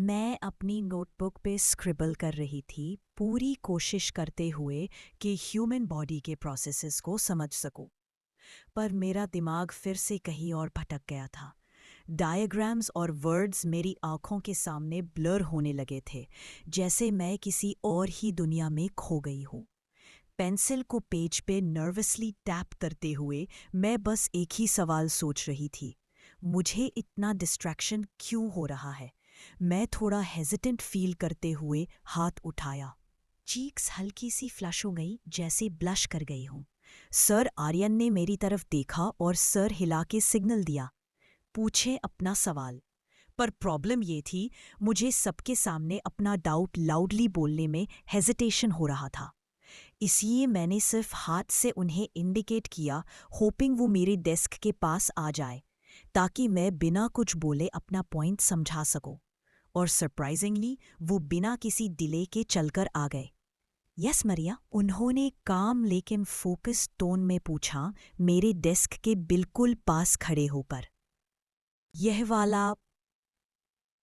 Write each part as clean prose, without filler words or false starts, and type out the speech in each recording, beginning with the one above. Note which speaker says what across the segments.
Speaker 1: मैं अपनी नोटबुक पे स्क्रिबल कर रही थी, पूरी कोशिश करते हुए कि ह्यूमन बॉडी के प्रोसेसेस को समझ सकूं। पर मेरा दिमाग फिर से कहीं और भटक गया था। डायग्राम्स और वर्ड्स मेरी आंखों के सामने ब्लर होने लगे थे, जैसे मैं किसी और ही दुनिया में खो गई हूँ। पेंसिल को पेज पे नर्वसली टैप करते हुए मैं बस एक ही सवाल सोच रही थी, मुझे इतना डिस्ट्रैक्शन क्यों हो रहा है। मैं थोड़ा हेजिटेंट फील करते हुए हाथ उठाया। चीक्स हल्की सी फ्लश हो गई, जैसे ब्लश कर गई हूँ। सर आर्यन ने मेरी तरफ देखा और सर हिला के सिग्नल दिया, पूछे अपना सवाल। पर प्रॉब्लम ये थी, मुझे सबके सामने अपना डाउट लाउडली बोलने में हेजिटेशन हो रहा था। इसलिए मैंने सिर्फ हाथ से उन्हें इंडिकेट किया, होपिंग वो मेरे डेस्क के पास आ जाए, ताकि मैं बिना कुछ बोले अपना पॉइंट समझा सकूं। और सरप्राइजिंगली वो बिना किसी डिले के चलकर आ गए। यस मरिया, उन्होंने काम लेकिन फोकस टोन में पूछा, मेरे डेस्क के बिल्कुल पास खड़े होकर। यह वाला।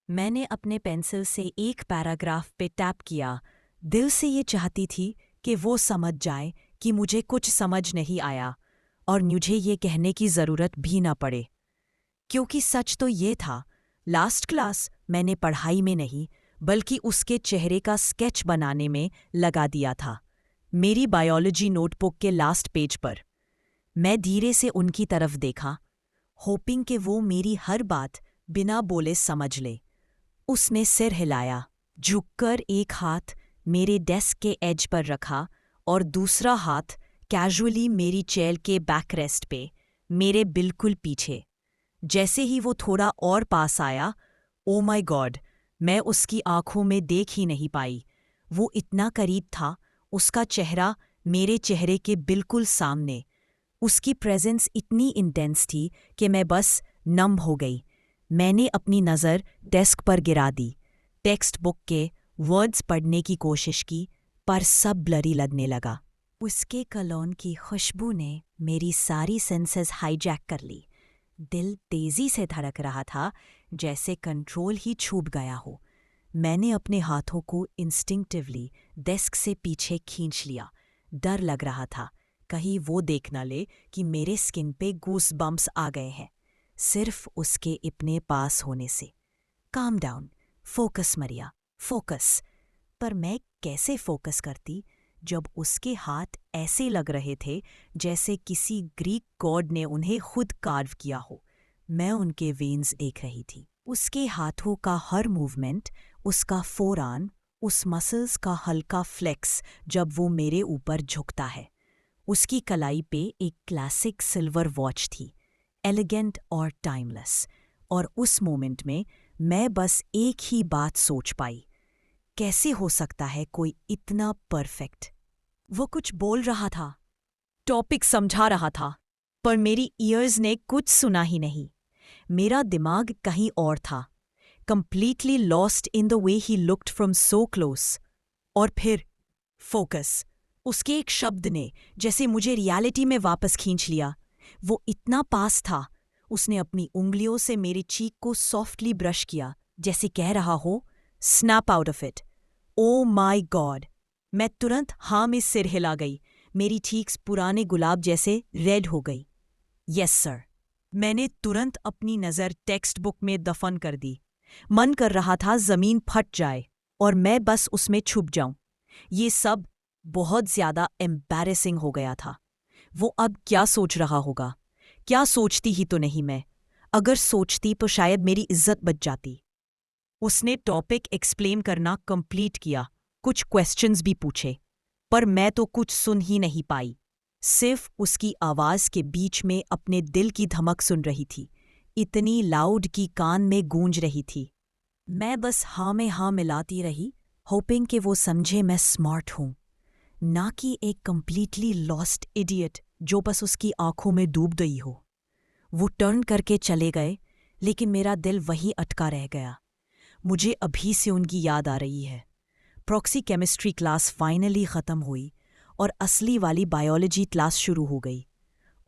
Speaker 1: मैंने अपने पेंसिल से एक पैराग्राफ पे टैप किया, दिल से ये चाहती थी कि वो समझ जाए कि मुझे कुछ समझ नहीं आया और मुझे ये कहने की ज़रूरत भी ना पड़े। क्योंकि सच तो ये था, लास्ट क्लास मैंने पढ़ाई में नहीं बल्कि उसके चेहरे का स्केच बनाने में लगा दिया था, मेरी बायोलॉजी नोटबुक के लास्ट पेज पर। मैं धीरे से उनकी तरफ देखा, होपिंग कि वो मेरी हर बात बिना बोले समझ ले। उसने सिर हिलाया, झुककर एक हाथ मेरे डेस्क के एज पर रखा और दूसरा हाथ कैजुअली मेरी चेयर के बैकरेस्ट पे, मेरे बिल्कुल पीछे। जैसे ही वो थोड़ा और पास आया, ओ माय गॉड, मैं उसकी आंखों में देख ही नहीं पाई। वो इतना करीब था, उसका चेहरा मेरे चेहरे के बिल्कुल सामने। उसकी प्रेजेंस इतनी इंटेंस थी कि मैं बस नम हो गई। मैंने अपनी नज़र डेस्क पर गिरा दी, टेक्स्ट बुक के वर्ड्स पढ़ने की कोशिश की, पर सब ब्लरी लगने लगा। उसके कलोन की खुशबू ने मेरी सारी सेंसेस हाईजैक कर ली। दिल तेजी से धड़क रहा था, जैसे कंट्रोल ही छूट गया हो। मैंने अपने हाथों को इंस्टिंक्टिवली डेस्क से पीछे खींच लिया। डर लग रहा था, कहीं वो देख न ले कि मेरे स्किन पे गूस बम्प्स आ गए हैं, सिर्फ उसके इतने पास होने से। काम डाउन, फोकस मरिया, फोकस। पर मैं कैसे फोकस करती जब उसके हाथ ऐसे लग रहे थे जैसे किसी ग्रीक गॉड ने उन्हें खुद कार्व किया हो। मैं उनके वेन्स देख रही थी, उसके हाथों का हर मूवमेंट, उसका फोरआर्म, उस मसल्स का हल्का फ्लेक्स जब वो मेरे ऊपर झुकता है। उसकी कलाई पे एक क्लासिक सिल्वर वॉच थी, एलिगेंट और टाइमलेस। और उस मोमेंट में मैं बस एक ही बात सोच पाई, कैसे हो सकता है कोई इतना परफेक्ट। वो कुछ बोल रहा था, टॉपिक समझा रहा था, पर मेरी ईयर्स ने कुछ सुना ही नहीं। मेरा दिमाग कहीं और था, completely lost in the way he looked from so close. और फिर फोकस, उसके एक शब्द ने जैसे मुझे रियलिटी में वापस खींच लिया। वो इतना पास था, उसने अपनी उंगलियों से मेरी चीक को सॉफ्टली ब्रश किया, जैसे कह रहा हो, snap out of it. Oh my God! मैं तुरंत हाँ में सिर हिला गई, मेरी चीक्स पुराने गुलाब जैसे रेड हो गई। Yes sir. मैंने तुरंत अपनी नज़र टेक्स्ट बुक में दफन कर दी। मन कर रहा था ज़मीन फट जाए और मैं बस उसमें छुप जाऊं। ये सब बहुत ज़्यादा एम्बैरेसिंग हो गया था। वो अब क्या सोच रहा होगा? क्या सोचती ही तो नहीं मैं। अगर सोचती तो शायद मेरी इज्जत बच जाती। उसने टॉपिक एक्सप्लेन करना कंप्लीट किया, कुछ क्वेश्चंस भी पूछे, पर मैं तो कुछ सुन ही नहीं पाई। सिर्फ उसकी आवाज़ के बीच में अपने दिल की धमक सुन रही थी, इतनी लाउड कि कान में गूंज रही थी। मैं बस हाँ में हाँ मिलाती रही, होपिंग कि वो समझे मैं स्मार्ट हूँ, ना कि एक कंप्लीटली लॉस्ट इडियट जो बस उसकी आंखों में डूब गई हो। वो टर्न करके चले गए, लेकिन मेरा दिल वहीं अटका रह गया। मुझे अभी से उनकी याद आ रही है। प्रॉक्सी केमिस्ट्री क्लास फाइनली ख़त्म हुई और असली वाली बायोलॉजी क्लास शुरू हो गई।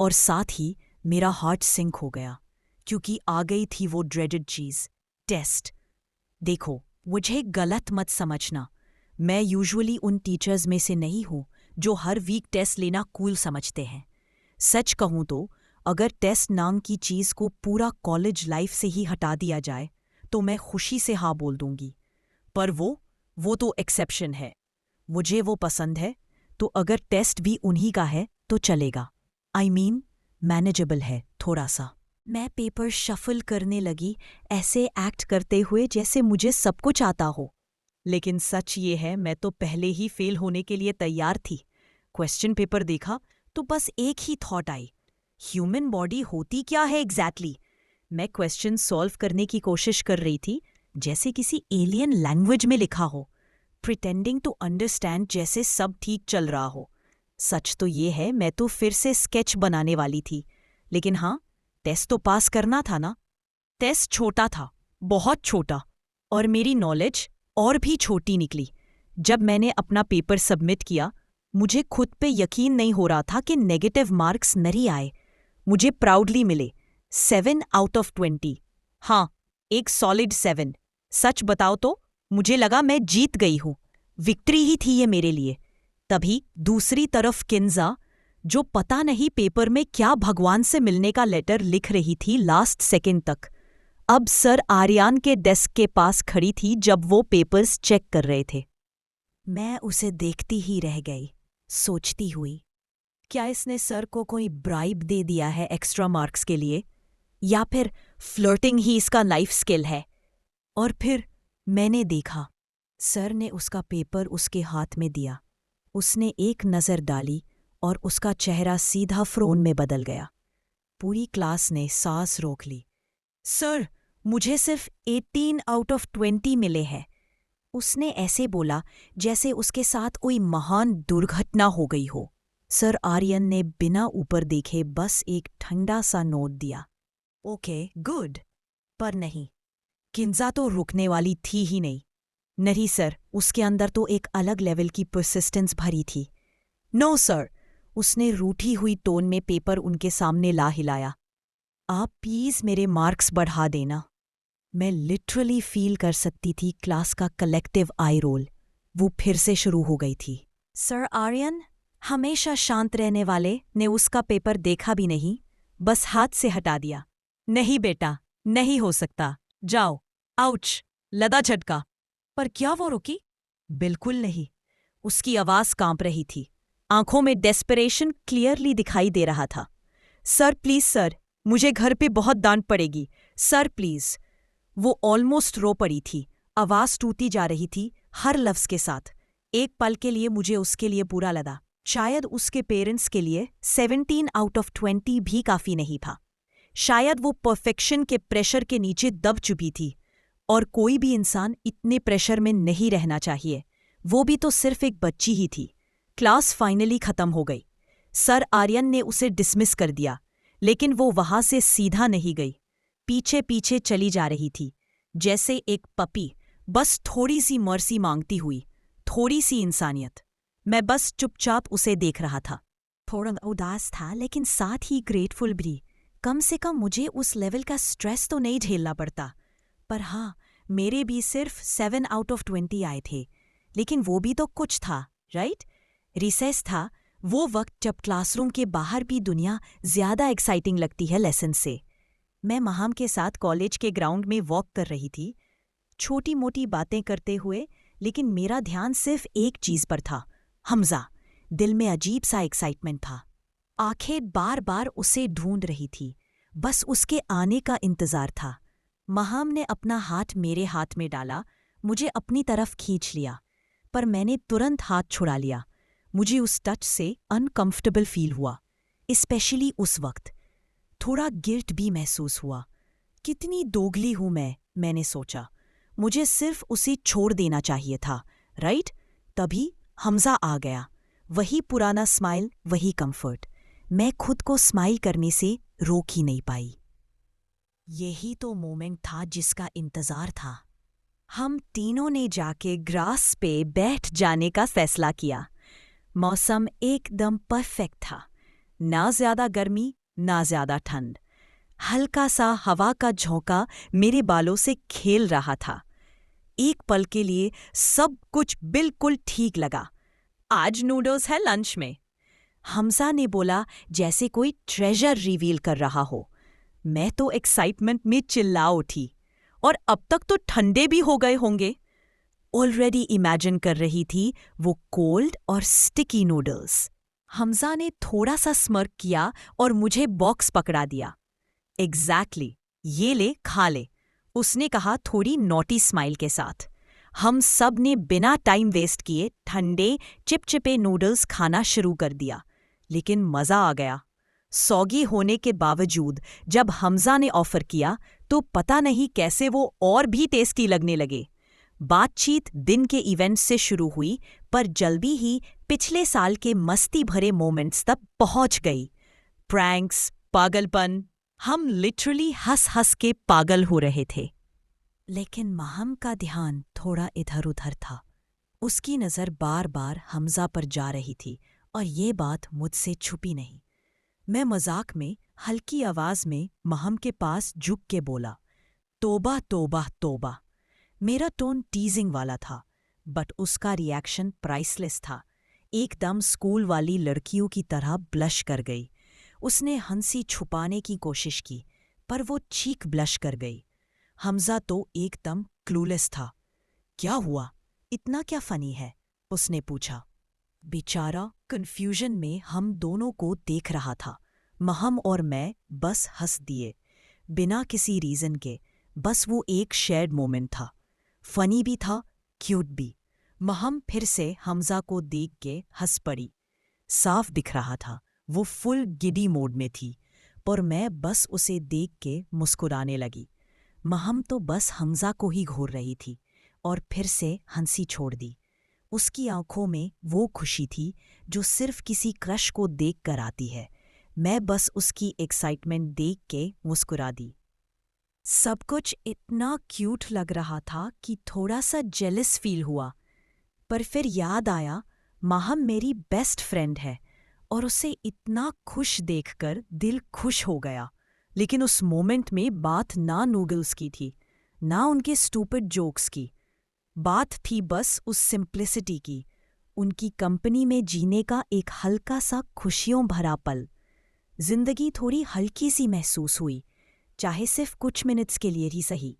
Speaker 1: और साथ ही मेरा हार्ट सिंक हो गया, क्योंकि आ गई थी वो ड्रेडेड चीज़, टेस्ट। देखो, मुझे गलत मत समझना, मैं यूजुअली उन टीचर्स में से नहीं हूँ जो हर वीक टेस्ट लेना कूल समझते हैं। सच कहूँ तो अगर टेस्ट नाम की चीज़ को पूरा कॉलेज लाइफ से ही हटा दिया जाए तो मैं खुशी से हाँ बोल दूंगी। पर वो तो एक्सेप्शन है। मुझे वो पसंद है, तो अगर टेस्ट भी उन्हीं का है तो चलेगा। आई मीन मैनेजेबल है थोड़ा सा। मैं पेपर शफल करने लगी, ऐसे एक्ट करते हुए जैसे मुझे सब कुछ आता हो। लेकिन सच ये है, मैं तो पहले ही फेल होने के लिए तैयार थी। क्वेश्चन पेपर देखा तो बस एक ही थॉट आई, ह्यूमन बॉडी होती क्या है एग्जैक्टली। मैं क्वेश्चन सॉल्व करने की कोशिश कर रही थी जैसे किसी एलियन लैंग्वेज में लिखा हो, प्रिटेंडिंग टू अंडरस्टैंड जैसे सब ठीक चल रहा हो। सच तो ये है, मैं तो फिर से स्केच बनाने वाली थी, लेकिन हाँ, टेस्ट तो पास करना था ना। टेस्ट छोटा था, बहुत छोटा, और मेरी नॉलेज और भी छोटी निकली। जब मैंने अपना पेपर सबमिट किया, मुझे खुद पे यकीन नहीं हो रहा था कि नेगेटिव मार्क्स नहीं आए। मुझे प्राउडली मिले 7/20। हाँ, एक सॉलिड 7। सच बताओ तो मुझे लगा मैं जीत गई हूँ, विक्ट्री ही थी ये मेरे लिए। तभी दूसरी तरफ किंजा, जो पता नहीं पेपर में क्या भगवान से मिलने का लेटर लिख रही थी लास्ट सेकंड तक, अब सर आर्यन के डेस्क के पास खड़ी थी जब वो पेपर्स चेक कर रहे थे। मैं उसे देखती ही रह गई, सोचती हुई, क्या इसने सर को कोई ब्राइब दे दिया है एक्स्ट्रा मार्क्स के लिए, या फिर फ्लर्टिंग ही इसका लाइफ स्किल है। और फिर मैंने देखा, सर ने उसका पेपर उसके हाथ में दिया। उसने एक नज़र डाली और उसका चेहरा सीधा फ्रोन में बदल गया। पूरी क्लास ने सांस रोक ली। सर, मुझे सिर्फ 18/20 मिले हैं। उसने ऐसे बोला जैसे उसके साथ कोई महान दुर्घटना हो गई हो। सर आर्यन ने बिना ऊपर देखे बस एक ठंडा सा नोट दिया, ओके गुड। पर नहीं, किंजा तो रुकने वाली थी ही नहीं। नहीं सर, उसके अंदर तो एक अलग लेवल की परसिस्टेंस भरी थी। नो सर, उसने रूठी हुई टोन में पेपर उनके सामने ला हिलाया। आप प्लीज मेरे मार्क्स बढ़ा देना। मैं लिटरली फील कर सकती थी क्लास का कलेक्टिव आई रोल। वो फिर से शुरू हो गई थी। सर आर्यन, हमेशा शांत रहने वाले, ने उसका पेपर देखा भी नहीं, बस हाथ से हटा दिया। नहीं बेटा, नहीं हो सकता, जाओ। आउच, लदा झटका। पर क्या वो रुकी? बिल्कुल नहीं। उसकी आवाज कांप रही थी, आंखों में डेस्परेशन क्लियरली दिखाई दे रहा था। सर प्लीज सर, मुझे घर पे बहुत डांट पड़ेगी, सर प्लीज। वो ऑलमोस्ट रो पड़ी थी, आवाज टूटी जा रही थी हर लफ्ज के साथ। एक पल के लिए मुझे उसके लिए बुरा लगा। शायद उसके पेरेंट्स के लिए 17/20 भी काफी नहीं था। शायद वो परफेक्शन के प्रेशर के नीचे दब चुकी थी, और कोई भी इंसान इतने प्रेशर में नहीं रहना चाहिए। वो भी तो सिर्फ एक बच्ची ही थी। क्लास फाइनली खत्म हो गई। सर आर्यन ने उसे डिसमिस कर दिया, लेकिन वो वहां से सीधा नहीं गई। पीछे पीछे चली जा रही थी, जैसे एक पपी, बस थोड़ी सी मर्सी मांगती हुई, थोड़ी सी इंसानियत। मैं बस चुपचाप उसे देख रहा था। थोड़ा उदास था, लेकिन साथ ही ग्रेटफुल भी। कम से कम मुझे उस लेवल का स्ट्रेस तो नहीं झेलना पड़ता। पर हाँ, मेरे भी सिर्फ 7/20 आए थे, लेकिन वो भी तो कुछ था, राइट? रिसेस था, वो वक्त जब क्लासरूम के बाहर भी दुनिया ज्यादा एक्साइटिंग लगती है लेसन से। मैं महाम के साथ कॉलेज के ग्राउंड में वॉक कर रही थी, छोटी मोटी बातें करते हुए, लेकिन मेरा ध्यान सिर्फ एक चीज पर था, हमजा। दिल में अजीब सा एक्साइटमेंट था। आंखें बार बार उसे ढूंढ रही थी, बस उसके आने का इंतजार था। महाम ने अपना हाथ मेरे हाथ में डाला, मुझे अपनी तरफ खींच लिया, पर मैंने तुरंत हाथ छुड़ा लिया। मुझे उस टच से अनकंफर्टेबल फील हुआ, स्पेशली उस वक्त। थोड़ा गिल्ट भी महसूस हुआ। कितनी दोगली हूं मैंने सोचा। मुझे सिर्फ उसे छोड़ देना चाहिए था, राइट? तभी हमजा आ गया। वही पुराना स्माइल, वही कंफर्ट। मैं खुद को स्माइल करने से रोक ही नहीं पाई। यही तो मोमेंट था जिसका इंतजार था। हम तीनों ने जाके ग्रास पे बैठ जाने का फैसला किया। मौसम एकदम परफेक्ट था, ना ज्यादा गर्मी ना ज्यादा ठंड। हल्का सा हवा का झोंका मेरे बालों से खेल रहा था। एक पल के लिए सब कुछ बिल्कुल ठीक लगा। आज नूडल्स है लंच में, हमजा ने बोला, जैसे कोई ट्रेजर रिवील कर रहा हो। मैं तो एक्साइटमेंट में चिल्ला उठी। और अब तक तो ठंडे भी हो गए होंगे। ऑलरेडी इमेजिन कर रही थी वो कोल्ड और स्टिकी नूडल्स। हमजा ने थोड़ा सा स्मर्क किया और मुझे बॉक्स पकड़ा दिया। एग्जैक्टली, ये ले खा ले, उसने कहा थोड़ी नॉटी स्माइल के साथ। हम सब ने बिना टाइम वेस्ट किए ठंडे चिपचिपे नूडल्स खाना शुरू कर दिया। लेकिन मज़ा आ गया। सौगी होने के बावजूद जब हमजा ने ऑफर किया तो पता नहीं कैसे वो और भी टेस्टी लगने लगे। बातचीत दिन के इवेंट्स से शुरू हुई, पर जल्दी ही पिछले साल के मस्ती भरे मोमेंट्स तक पहुंच गई। प्रैंक्स, पागलपन, हम लिटरली हंस हंस के पागल हो रहे थे। लेकिन महम का ध्यान थोड़ा इधर-उधर था। उसकी नज़र बार बार हमजा पर जा रही थी और ये बात मुझसे छुपी नहीं। मैं मजाक में हल्की आवाज में महम के पास झुक के बोला, तोबा तोबा तोबा। मेरा टोन टीजिंग वाला था, बट उसका रिएक्शन प्राइसलेस था। एकदम स्कूल वाली लड़कियों की तरह ब्लश कर गई। उसने हंसी छुपाने की कोशिश की, पर वो चीख ब्लश कर गई। हमजा तो एकदम क्लूलेस था। क्या हुआ? इतना क्या फनी है? उसने पूछा। बेचारा कंफ्यूजन में हम दोनों को देख रहा था। महम और मैं बस हंस दिए, बिना किसी रीज़न के। बस वो एक शेयर्ड मोमेंट था, फनी भी था, क्यूट भी। महम फिर से हमजा को देख के हंस पड़ी। साफ दिख रहा था वो फुल गिडी मोड में थी, पर मैं बस उसे देख के मुस्कुराने लगी। महम तो बस हमजा को ही घूर रही थी और फिर से हंसी छोड़ दी। उसकी आंखों में वो खुशी थी जो सिर्फ किसी क्रश को देख कर आती है। मैं बस उसकी एक्साइटमेंट देख के मुस्कुरा दी। सब कुछ इतना क्यूट लग रहा था कि थोड़ा सा जेलस फील हुआ, पर फिर याद आया महम मेरी बेस्ट फ्रेंड है और उसे इतना खुश देखकर दिल खुश हो गया। लेकिन उस मोमेंट में बात ना नूडल्स की थी, ना उनके स्टूपिड जोक्स की। बात थी बस उस सिंप्लिसिटी की, उनकी कंपनी में जीने का एक हल्का सा खुशियों भरा पल। जिंदगी थोड़ी हल्की सी महसूस हुई, चाहे सिर्फ कुछ मिनट्स के लिए ही सही।